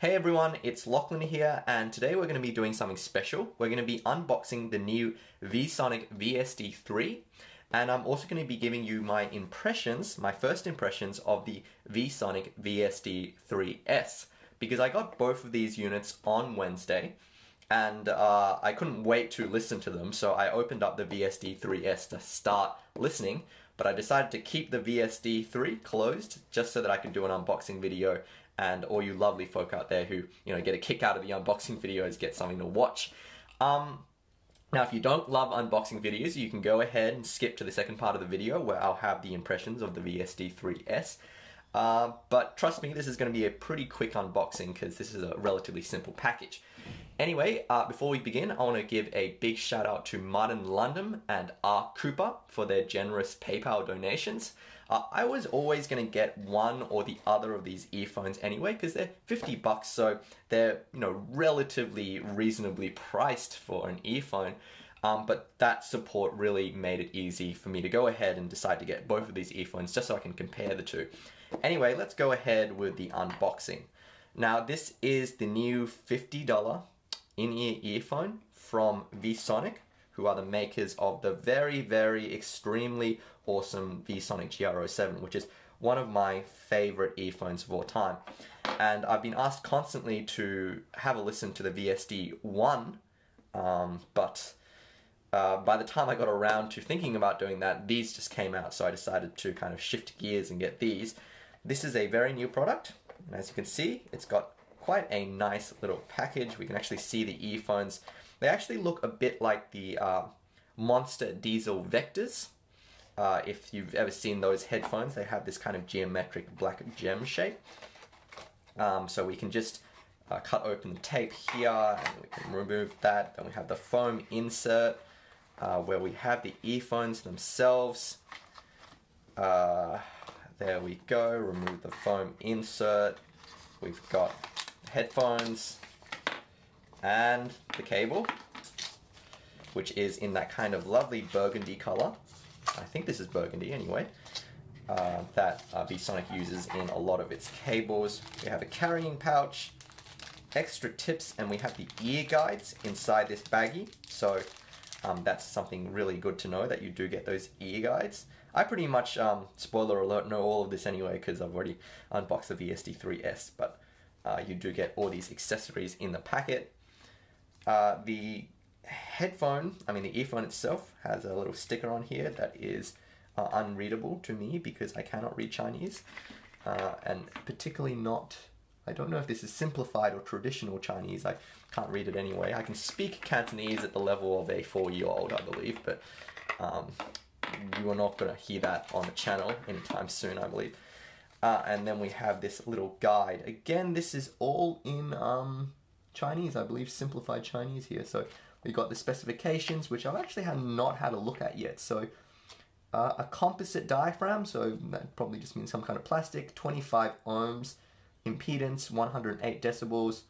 Hey everyone, it's Lachlan here, and today we're going to be doing something special. We're going to be unboxing the new VSonic VSD3, and I'm also going to be giving you my first impressions of the VSonic VSD3S, because I got both of these units on Wednesday, and I couldn't wait to listen to them, so I opened up the VSD3S to start listening, but I decided to keep the VSD3 closed just so that I could do an unboxing video, and all you lovely folk out there who, get a kick out of the unboxing videos get something to watch. Now, if you don't love unboxing videos, you can go ahead and skip to the second part of the video where I'll have the impressions of the VSD3S. But trust me, this is going to be a pretty quick unboxing because this is a relatively simple package. Anyway, before we begin, I want to give a big shout out to Martin Lundham and R. Cooper for their generous PayPal donations. I was always going to get one or the other of these earphones anyway because they're $50, so they're relatively reasonably priced for an earphone. But that support really made it easy for me to go ahead and decide to get both of these earphones just so I can compare the two. Anyway, let's go ahead with the unboxing. Now, this is the new $50 in-ear earphone from VSonic, who are the makers of the very, very extremely awesome VSonic GR07, which is one of my favorite earphones of all time. And I've been asked constantly to have a listen to the VSD1, but by the time I got around to thinking about doing that, these just came out, so I decided to kind of shift gears and get these. This is a very new product, and as you can see, it's got quite a nice little package. We can actually see the earphones. They actually look a bit like the Monster Diesel Vectors. If you've ever seen those headphones, they have this kind of geometric black gem shape. So we can just cut open the tape here, and we can remove that. Then we have the foam insert, where we have the earphones themselves. There we go, remove the foam insert. We've got headphones and the cable, which is in that kind of lovely burgundy color. I think this is burgundy anyway, that VSonic uses in a lot of its cables. We have a carrying pouch, extra tips, and we have the ear guides inside this baggie. So that's something really good to know, that you do get those ear guides. I pretty much, spoiler alert, know all of this anyway because I've already unboxed the VSD3S, but you do get all these accessories in the packet. The earphone itself has a little sticker on here that is unreadable to me because I cannot read Chinese, and particularly not, I don't know if this is simplified or traditional Chinese. I can't read it anyway. I can speak Cantonese at the level of a 4-year-old, I believe, but you are not going to hear that on the channel anytime soon, I believe. And then we have this little guide. Again, this is all in Chinese, I believe, simplified Chinese here. So we got the specifications, which I've actually not had a look at yet. So a composite diaphragm, so that probably just means some kind of plastic, 25 ohms, impedance, 108 decibels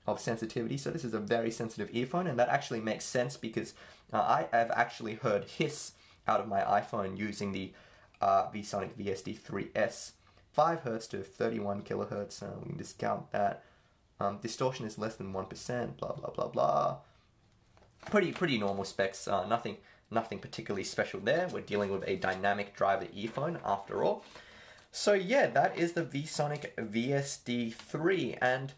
of sensitivity. So this is a very sensitive earphone, and that actually makes sense because I have actually heard hiss out of my iPhone using the VSonic VSD3S. 5 Hz to 31 kHz, we can discount that. Distortion is less than 1%, blah blah blah blah. Pretty normal specs, nothing particularly special there. We're dealing with a dynamic driver earphone after all. So yeah, that is the VSonic VSD3, and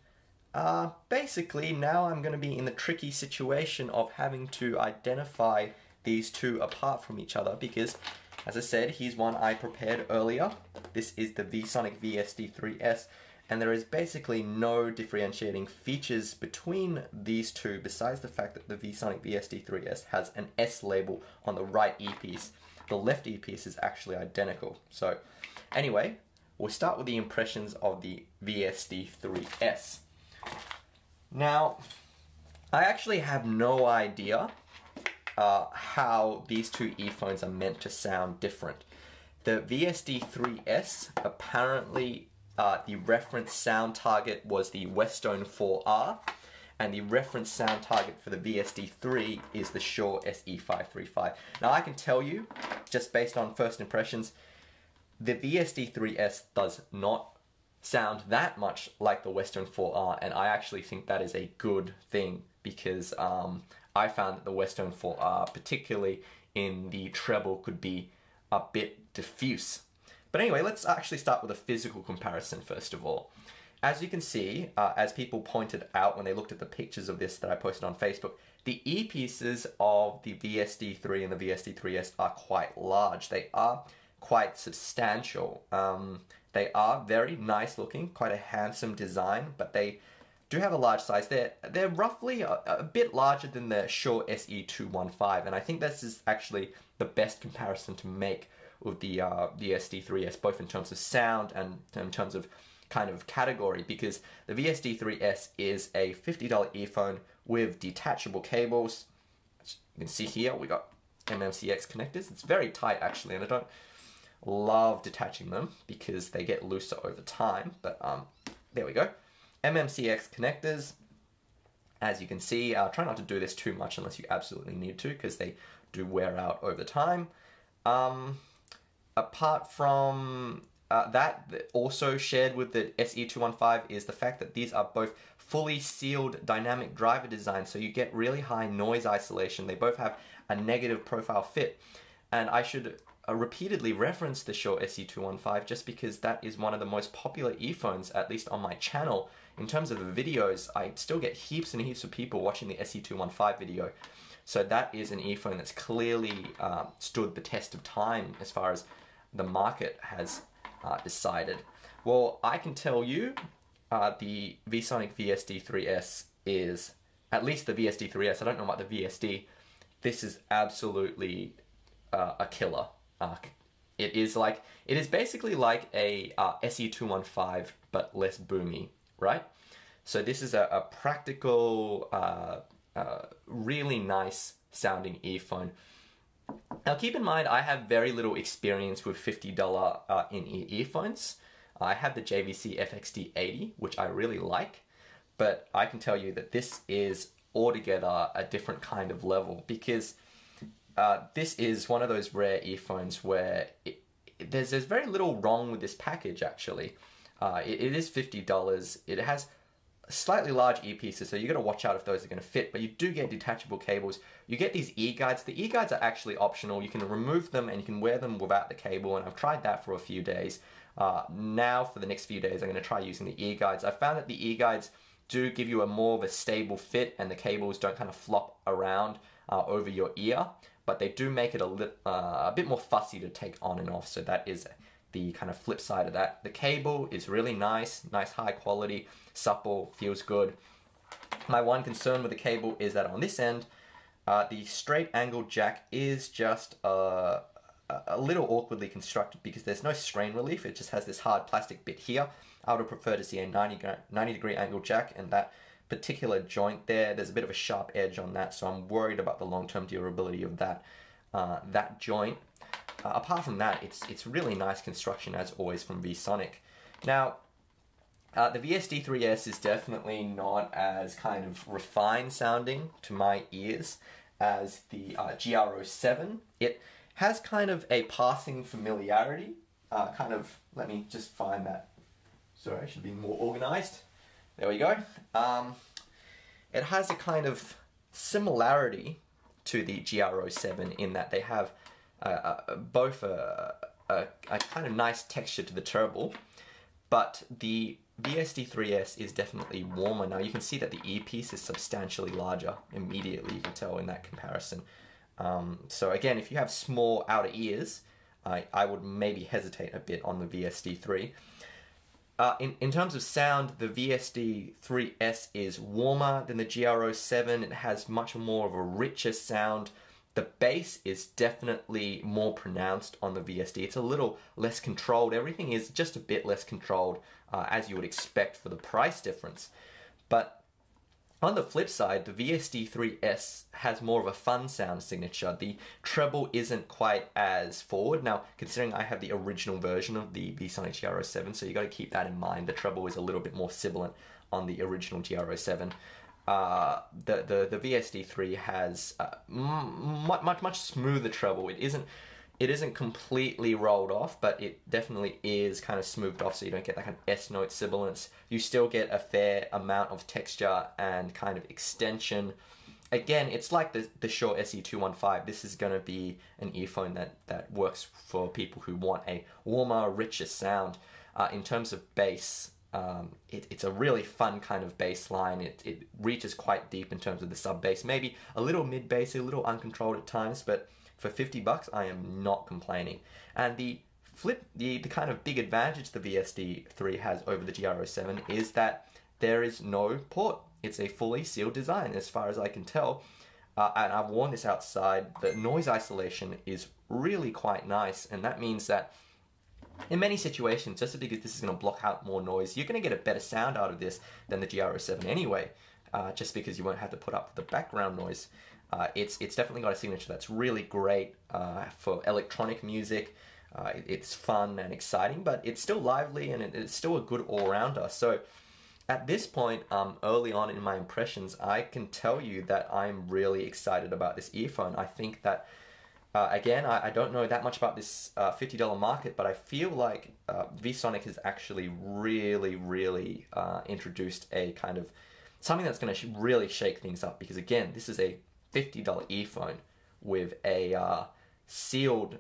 basically now I'm going to be in the tricky situation of having to identify these two apart from each other because, as I said, here's one I prepared earlier. This is the VSonic VSD3S, and there is basically no differentiating features between these two besides the fact that the VSonic VSD3S has an S label on the right earpiece. The left earpiece is actually identical. So anyway, we'll start with the impressions of the VSD3S. Now, I actually have no idea how these two earphones are meant to sound different. The VSD3S, apparently the reference sound target was the Westone 4R, and the reference sound target for the VSD3 is the Shure SE535. Now I can tell you, just based on first impressions, the VSD3S does not sound that much like the Westone 4R, and I actually think that is a good thing, because I found that the Westone 4R, particularly in the treble, could be a bit diffuse. But anyway, let's actually start with a physical comparison first of all. As you can see, as people pointed out when they looked at the pictures of this that I posted on Facebook, the earpieces of the VSD3 and the VSD3S are quite large. They are quite substantial. They are very nice looking, quite a handsome design, but they do have a large size. They're roughly a bit larger than the Shure SE215, and I think this is actually the best comparison to make with the VSD3S, both in terms of sound and in terms of kind of category, because the VSD3S is a $50 earphone with detachable cables. As you can see here, we got MMCX connectors. It's very tight actually, and I don't love detaching them because they get looser over time, but there we go. MMCX connectors, as you can see. Try not to do this too much unless you absolutely need to, because they do wear out over time. Apart from that, also shared with the SE215 is the fact that these are both fully sealed dynamic driver designs, so you get really high noise isolation. They both have a negative profile fit, and I should repeatedly reference the Shure SE215 just because that is one of the most popular earphones, at least on my channel. In terms of the videos, I still get heaps and heaps of people watching the SE215 video. So that is an earphone that's clearly stood the test of time as far as the market has decided. Well, I can tell you the VSonic VSD3S is, at least the VSD3S, I don't know about the VSD, this is absolutely a killer. It is basically like a SE215 but less boomy, right? So this is a practical, really nice sounding earphone. Now keep in mind, I have very little experience with $50 in-ear earphones. I have the JVC FXD80, which I really like, but I can tell you that this is altogether a different kind of level, because this is one of those rare earphones where there's very little wrong with this package actually. It is $50. It has slightly large earpieces, so you got to watch out if those are going to fit, but you do get detachable cables. You get these ear guides. The ear guides are actually optional. You can remove them and you can wear them without the cable, and I've tried that for a few days. Now for the next few days I'm going to try using the ear guides. I found that the ear guides do give you a more of a stable fit, and the cables don't kind of flop around over your ear, but they do make it a bit more fussy to take on and off, so that is the kind of flip side of that. The cable is really nice high quality, supple, feels good. My one concern with the cable is that on this end, the straight angle jack is just a little awkwardly constructed because there's no strain relief. It just has this hard plastic bit here. I would have preferred to see a 90 degree angle jack, and that particular joint there's a bit of a sharp edge on that, so I'm worried about the long-term durability of that joint. Apart from that, it's really nice construction as always from VSonic. Now, the VSD3S is definitely not as kind of refined sounding to my ears as the GR07. It has kind of a passing familiarity. Let me just find that. Sorry, I should be more organized. There we go. It has a kind of similarity to the GR07 in that they have both a kind of nice texture to the treble, but the VSD3S is definitely warmer. Now you can see that the earpiece is substantially larger immediately, you can tell in that comparison. So again, if you have small outer ears, I would maybe hesitate a bit on the VSD3. In terms of sound, the VSD3S is warmer than the GR07. It has much more of a richer sound. The bass is definitely more pronounced on the VSD. It's a little less controlled. Everything is just a bit less controlled, as you would expect for the price difference. But on the flip side, the VSD3S has more of a fun sound signature. The treble isn't quite as forward. Now, considering I have the original version of the VSonic GR07, so you got to keep that in mind. The treble is a little bit more sibilant on the original GR07. The VSD3 has much smoother treble. It isn't it isn't completely rolled off, but it definitely is kind of smoothed off, so you don't get that kind of S-note sibilance. You still get a fair amount of texture and kind of extension. Again, it's like the Shure SE215. This is going to be an earphone that works for people who want a warmer, richer sound. In terms of bass, it's a really fun kind of bass line. It reaches quite deep in terms of the sub bass, maybe a little mid bass, a little uncontrolled at times, but for $50, I am not complaining. And the kind of big advantage the VSD3 has over the GR07 is that there is no port. It's a fully sealed design as far as I can tell. And I've worn this outside. The noise isolation is really quite nice, and that means that in many situations, just because this is going to block out more noise, you're going to get a better sound out of this than the GR07 anyway, just because you won't have to put up with the background noise. It's definitely got a signature that's really great for electronic music. It's fun and exciting, but it's still lively, and it's still a good all-rounder. So at this point, early on in my impressions, I can tell you that I'm really excited about this earphone. I think that, again, I don't know that much about this $50 market, but I feel like VSonic has actually really introduced a kind of something that's going to really shake things up, because again, this is a $50 earphone with a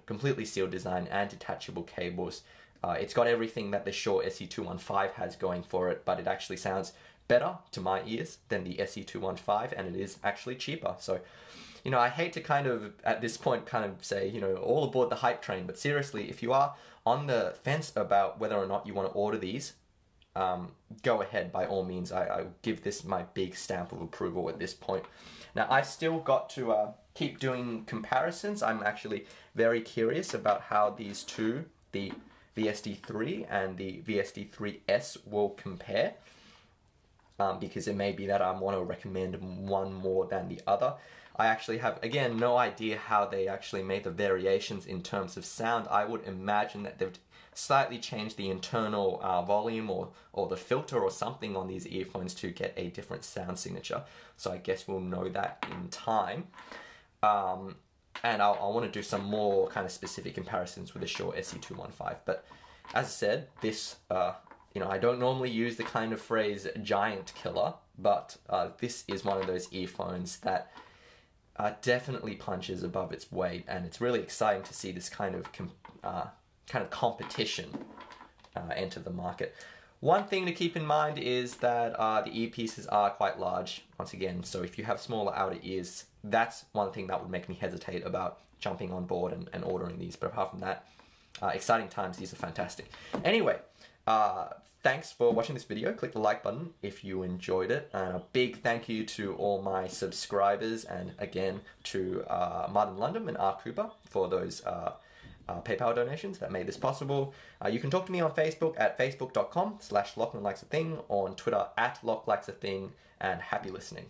completely sealed design and detachable cables. It's got everything that the Shure SE215 has going for it, but it actually sounds better to my ears than the SE215, and it is actually cheaper. So, you know, I hate to kind of, at this point, kind of say, you know, all aboard the hype train, but seriously, if you are on the fence about whether or not you want to order these, go ahead, by all means. I give this my big stamp of approval at this point. Now, I still got to keep doing comparisons. I'm actually very curious about how these two, the VSD3 and the VSD3S, will compare, because it may be that I want to recommend one more than the other. I actually have, again, no idea how they actually made the variations in terms of sound. I would imagine that they've slightly changed the internal volume or the filter or something on these earphones to get a different sound signature. So I guess we'll know that in time. And I'll want to do some more kind of specific comparisons with the Shure SE215. But as I said, this, you know, I don't normally use the kind of phrase giant killer, but this is one of those earphones that definitely punches above its weight, and it's really exciting to see this kind of competition enter the market. One thing to keep in mind is that the earpieces are quite large, once again, so if you have smaller outer ears, that's one thing that would make me hesitate about jumping on board and ordering these. But apart from that, exciting times. These are fantastic. Anyway, thanks for watching this video. Click the like button if you enjoyed it, and a big thank you to all my subscribers, and again to Martin Lundham and R. Cooper for those PayPal donations that made this possible. You can talk to me on Facebook at facebook.com/LachlanLikesAthing, on Twitter at LachLikesAthing, and happy listening.